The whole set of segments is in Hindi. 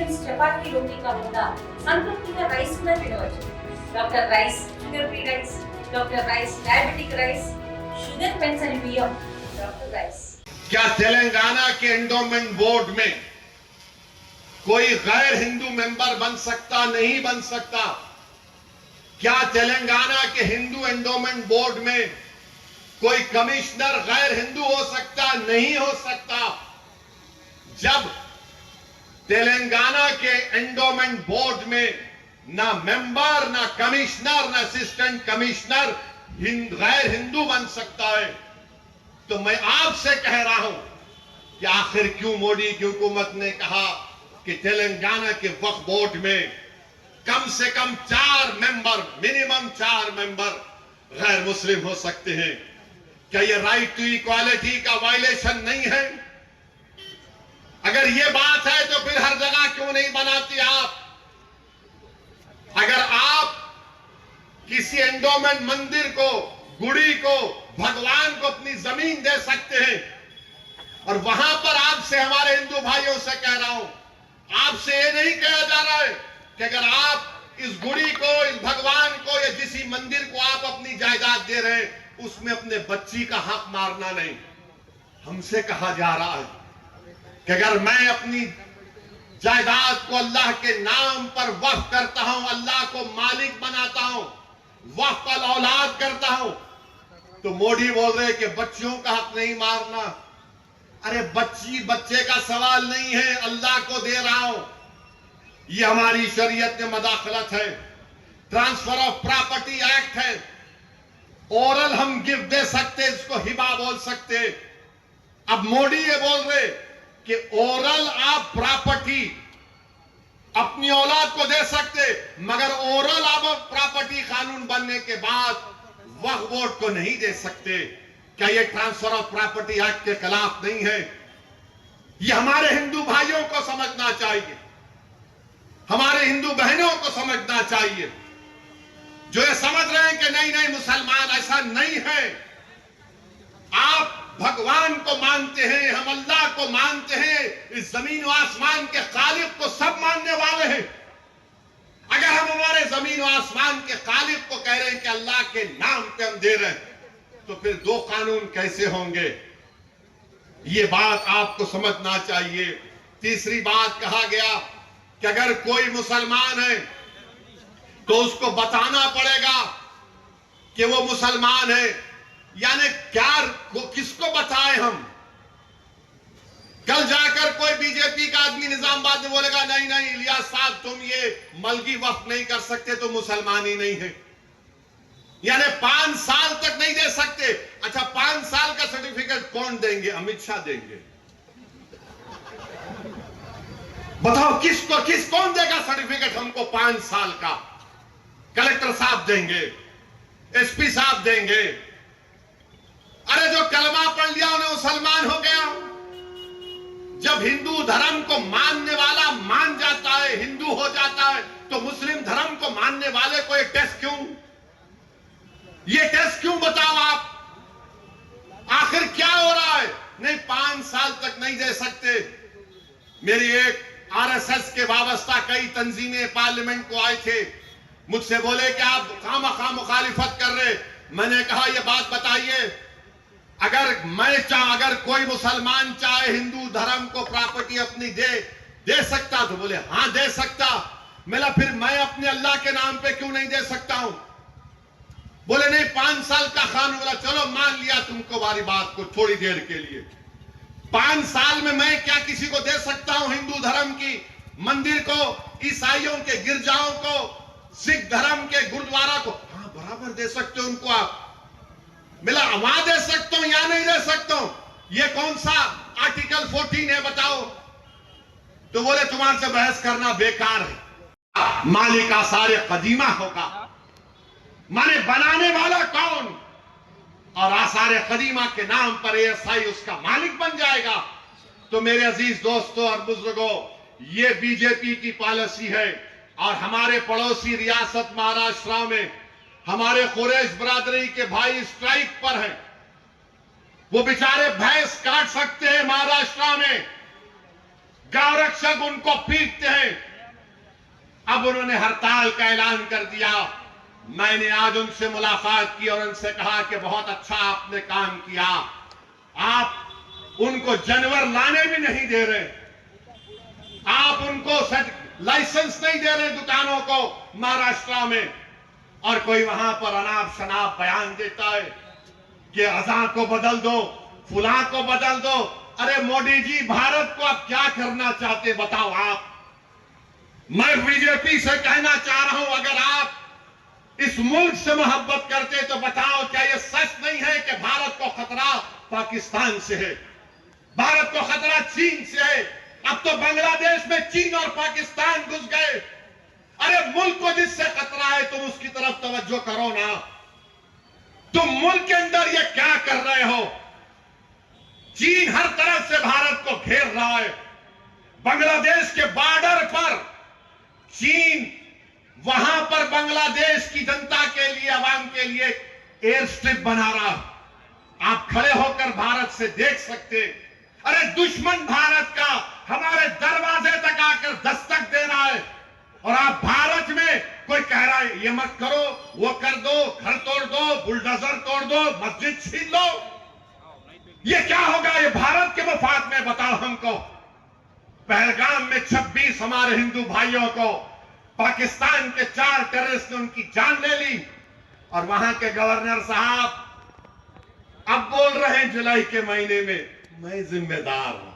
మీన్స్ చపాతీ రోటీ కాకుండా సంతృప్తిగా రైస్ కూడా తినవచ్చు. Doctor rice, sugar free rice, doctor rice diabetic rice, sugar pens అని బియ్యం, డాక్టర్ రైస్. क्या तेलंगाना के एंडोमेंट बोर्ड में कोई गैर हिंदू मेंबर बन सकता, नहीं बन सकता? क्या तेलंगाना के हिंदू एंडोमेंट बोर्ड में कोई कमिश्नर गैर हिंदू हो सकता, नहीं हो सकता? जब तेलंगाना के एंडोमेंट बोर्ड में ना मेंबर, ना कमिश्नर, ना असिस्टेंट कमिश्नर गैर हिंदू बन सकता है, तो मैं आपसे कह रहा हूं कि आखिर क्यों मोदी की हुकूमत ने कहा कि तेलंगाना के वक्फ बोर्ड में कम से कम 4 मेंबर, मिनिमम 4 मेंबर गैर मुस्लिम हो सकते हैं? क्या ये राइट टू इक्वालिटी का वायलेशन नहीं है? अगर ये बात है तो फिर हर जगह क्यों नहीं बनाती आप? अगर आप किसी एंडोमेंट मंदिर को, गुड़ी को, भगवान को अपनी जमीन दे सकते हैं, और वहां पर आपसे, हमारे हिंदू भाइयों से कह रहा हूं, आपसे ये नहीं कहा जा रहा है कि अगर आप इस गुड़ी को, इस भगवान को या किसी मंदिर को आप अपनी जायदाद दे रहे हैं, उसमें अपने बच्ची का हक मारना नहीं। हमसे कहा जा रहा है कि अगर मैं अपनी जायदाद को अल्लाह के नाम पर वक्फ करता हूं, अल्लाह को मालिक बनाता हूं, वक्फ अल औलाद करता हूं, तो मोदी बोल रहे कि बच्चियों का हक नहीं मारना। अरे बच्चे का सवाल नहीं है, अल्लाह को दे रहा हूं। ये हमारी शरीयत में मदाखलत है। ट्रांसफर ऑफ प्रॉपर्टी एक्ट है। ओरल हम गिफ्ट दे सकते, इसको हिबा बोल सकते। अब मोदी ये बोल रहे कि ओरल आप प्रॉपर्टी अपनी औलाद को दे सकते, मगर ओरल आप प्रॉपर्टी कानून बनने के बाद वक्फ बोर्ड को नहीं दे सकते। क्या ये ट्रांसफर ऑफ प्रॉपर्टी एक्ट के खिलाफ नहीं है? ये हमारे हिंदू भाइयों को समझना चाहिए, हमारे हिंदू बहनों को समझना चाहिए, जो ये समझ रहे हैं कि नहीं नहीं मुसलमान ऐसा नहीं है। आप भगवान को मानते हैं, हम अल्लाह को मानते हैं, इस जमीन व आसमान के खालिक को सब मानने वाले हैं। अगर हम हमारे जमीन व आसमान के खालिक को कह रहे हैं कि अल्लाह के नाम पे हम दे रहे हैं, तो फिर 2 कानून कैसे होंगे? ये बात आपको समझना चाहिए। तीसरी बात कहा गया कि अगर कोई मुसलमान है तो उसको बताना पड़ेगा कि वो मुसलमान है। यानी क्या, किसको बताएं हम? कल जाकर कोई बीजेपी का आदमी निजामाबाद में बोलेगा नहीं नहीं इलियास साहब तुम ये मलगी वक्फ नहीं कर सकते तो मुसलमान ही नहीं है। यानी 5 साल तक नहीं दे सकते। अच्छा 5 साल का सर्टिफिकेट कौन देंगे? अमित शाह देंगे? बताओ कौन देगा सर्टिफिकेट हमको 5 साल का? कलेक्टर साहब देंगे, एसपी साहब देंगे। अरे जो कलमा पढ़ लिया उन्हें मुसलमान हो गया। जब हिंदू धर्म को मानने वाला मान जाता है, हिंदू हो जाता है, तो मुस्लिम धर्म को मानने वाले को एक टेस्ट क्यों? ये टेस्ट क्यों बताओ आप? आखिर क्या हो रहा है? नहीं 5 साल तक नहीं दे सकते। मेरी एक आरएसएस के वाबस्ता कई तंजीमें पार्लियामेंट को आए थे, मुझसे बोले कि आप खामखा मुखालिफत कर रहे। मैंने कहा ये बात बताइए, अगर कोई मुसलमान चाहे हिंदू धर्म को प्रॉपर्टी अपनी दे सकता, तो बोले हां दे सकता। मेरा फिर मैं अपने अल्लाह के नाम पे क्यों नहीं दे सकता हूं? बोले नहीं 5 साल का कानून। बोला चलो मान लिया तुमको वाली बात को थोड़ी देर के लिए। 5 साल में मैं क्या किसी को दे सकता हूं? हिंदू धर्म की मंदिर को, ईसाइयों के गिरजाओं को, सिख धर्म के गुरुद्वारा को? हाँ बराबर दे सकते हो उनको आप। मिला वहां दे सकता हूं, यहां नहीं दे सकता हूं। ये कौन सा आर्टिकल 14 है बताओ? तो बोले तुम्हारे से बहस करना बेकार है। मालिक आसार कदीमा होगा, माने बनाने वाला कौन? और आसार कदीमा के नाम पर एएसआई उसका मालिक बन जाएगा। तो मेरे अजीज दोस्तों और बुजुर्गों, ये बीजेपी की पॉलिसी है। और हमारे पड़ोसी रियासत महाराष्ट्र में हमारे कुरैश बरादरी के भाई स्ट्राइक पर हैं। वो बेचारे भैंस काट सकते हैं महाराष्ट्र में, गौरक्षक उनको पीटते हैं। अब उन्होंने हड़ताल का ऐलान कर दिया। मैंने आज उनसे मुलाकात की और उनसे कहा कि बहुत अच्छा आपने काम किया। आप उनको जानवर लाने भी नहीं दे रहे, आप उनको लाइसेंस नहीं दे रहे दुकानों को महाराष्ट्र में, और कोई वहां पर अनाप शनाप बयान देता है कि अज़ां को बदल दो, फुला को बदल दो। अरे मोदी जी, भारत को आप क्या करना चाहते बताओ आप। मैं बीजेपी से कहना चाह रहा हूं, अगर आप इस मुल्क से मोहब्बत करते तो बताओ, क्या यह सच नहीं है कि भारत को खतरा पाकिस्तान से है, भारत को खतरा चीन से है। अब तो बांग्लादेश में चीन और पाकिस्तान घुस गए। अरे मुल्क को जिससे खतरा है तुम उसकी तरफ तवज्जो करो ना। तुम मुल्क के अंदर ये क्या कर रहे हो? चीन हर तरफ से भारत को घेर रहा है। बांग्लादेश के बॉर्डर पर चीन वहां पर बांग्लादेश की जनता के लिए, अवाम के लिए एयर स्ट्रिप बना रहा। आप खड़े होकर भारत से देख सकते। अरे दुश्मन भारत का हमारे दरवाजे तक आकर दस्तक दे रहा है, और आप भारत में कोई कह रहा है ये मत करो, वो कर दो, घर तोड़ दो, बुलडोजर तोड़ दो, मस्जिद छीन लो। ये क्या होगा? ये भारत के मफाद में बताओ हमको। पहलगाम में 26 हमारे हिंदू भाइयों को पाकिस्तान के 4 टेररिस्ट ने उनकी जान ले ली, और वहां के गवर्नर साहब अब बोल रहे हैं जुलाई के महीने में मैं जिम्मेदार हूं।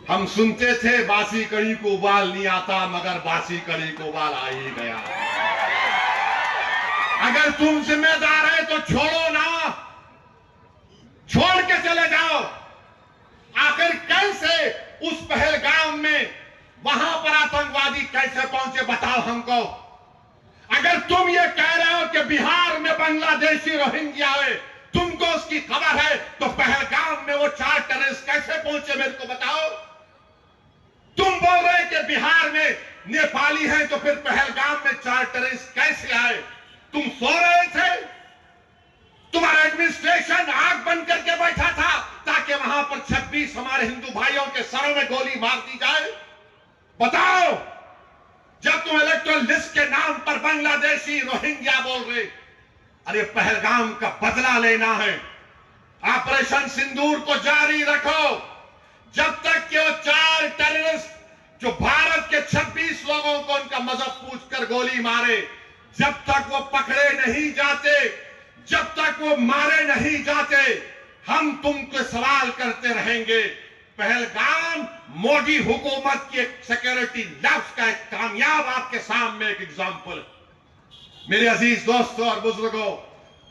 हम सुनते थे बासी कड़ी को उबाल नहीं आता, मगर बासी कड़ी को उबाल आ ही गया। अगर तुम जिम्मेदार है तो छोड़ो ना, छोड़ के चले जाओ। आखिर कैसे उस पहलगाम में वहां पर आतंकवादी कैसे पहुंचे बताओ हमको। अगर तुम ये कह रहे हो कि बिहार में बांग्लादेशी रोहिंग्या है, तुमको उसकी खबर है, तो पहलगाम में वो 4 टेररिस्ट कैसे पहुंचे मेरे को बताओ। तुम बोल रहे कि बिहार में नेपाली हैं, तो फिर पहलगाम में 4 टेररिस्ट कैसे आए? तुम सो रहे थे? तुम्हारा एडमिनिस्ट्रेशन आग बंद करके बैठा था ताकि वहां पर 26 हमारे हिंदू भाइयों के सरों में गोली मार दी जाए? बताओ। जब तुम इलेक्टोरल लिस्ट के नाम पर बांग्लादेशी रोहिंग्या बोल रहे, अरे पहलगाम का बदला लेना है। ऑपरेशन सिंदूर को जारी रखो जब तक कि वो 4 टेररिस्ट जो भारत के 26 लोगों को उनका मजहब पूछकर गोली मारे, जब तक वो पकड़े नहीं जाते, जब तक वो मारे नहीं जाते, हम तुमसे सवाल करते रहेंगे। पहलगाम मोदी हुकूमत की एक सिक्योरिटी लैब्स का एक कामयाब आपके सामने एक एग्जाम्पल। मेरे अजीज दोस्तों और बुजुर्गों,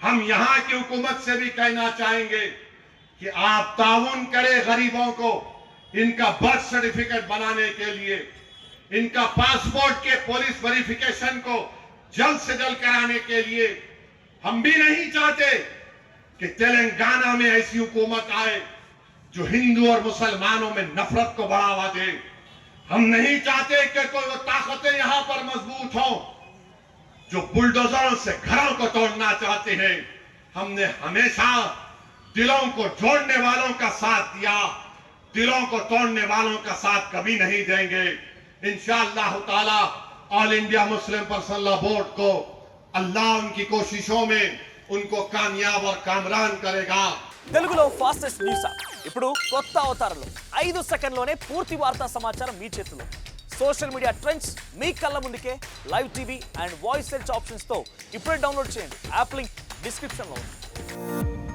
हम यहां की हुकूमत से भी कहना चाहेंगे कि आप ताउन करें गरीबों को इनका बर्थ सर्टिफिकेट बनाने के लिए, इनका पासपोर्ट के पुलिस वेरिफिकेशन को जल्द से जल्द कराने के लिए। हम भी नहीं चाहते कि तेलंगाना में ऐसी हुकूमत आए जो हिंदू और मुसलमानों में नफरत को बढ़ावा दे। हम नहीं चाहते कि कोई वो ताकतें यहां पर मजबूत हो जो बुलडोजरों से घरों को तोड़ना चाहते हैं। हमने हमेशा दिलों को जोड़ने वालों का साथ दिया, दिलों को तोड़ने वालों का साथ कभी नहीं देंगे। इंशाअल्लाह ताला all India Muslim personal law board को अल्लाह उनकी कोशिशों में उनको कामयाब और कामरान करेगा। తెలుగులో ఫాస్టెస్ట్ న్యూస్ యాప్ ఇప్పుడు కొత్త అవతారంలో 5 సెకండ్లోనే పూర్తి వార్తా సమాచారం మీ చేతిలో. సోషల్ మీడియా ట్రెండ్స్ మీ కళ్ళ ముందుకే live TV and voice search ఆప్షన్స్తో ఇప్పుడే డౌన్లోడ్ చేయండి. యాప్ లింక్ డిస్క్రిప్షన్లో ఉంది.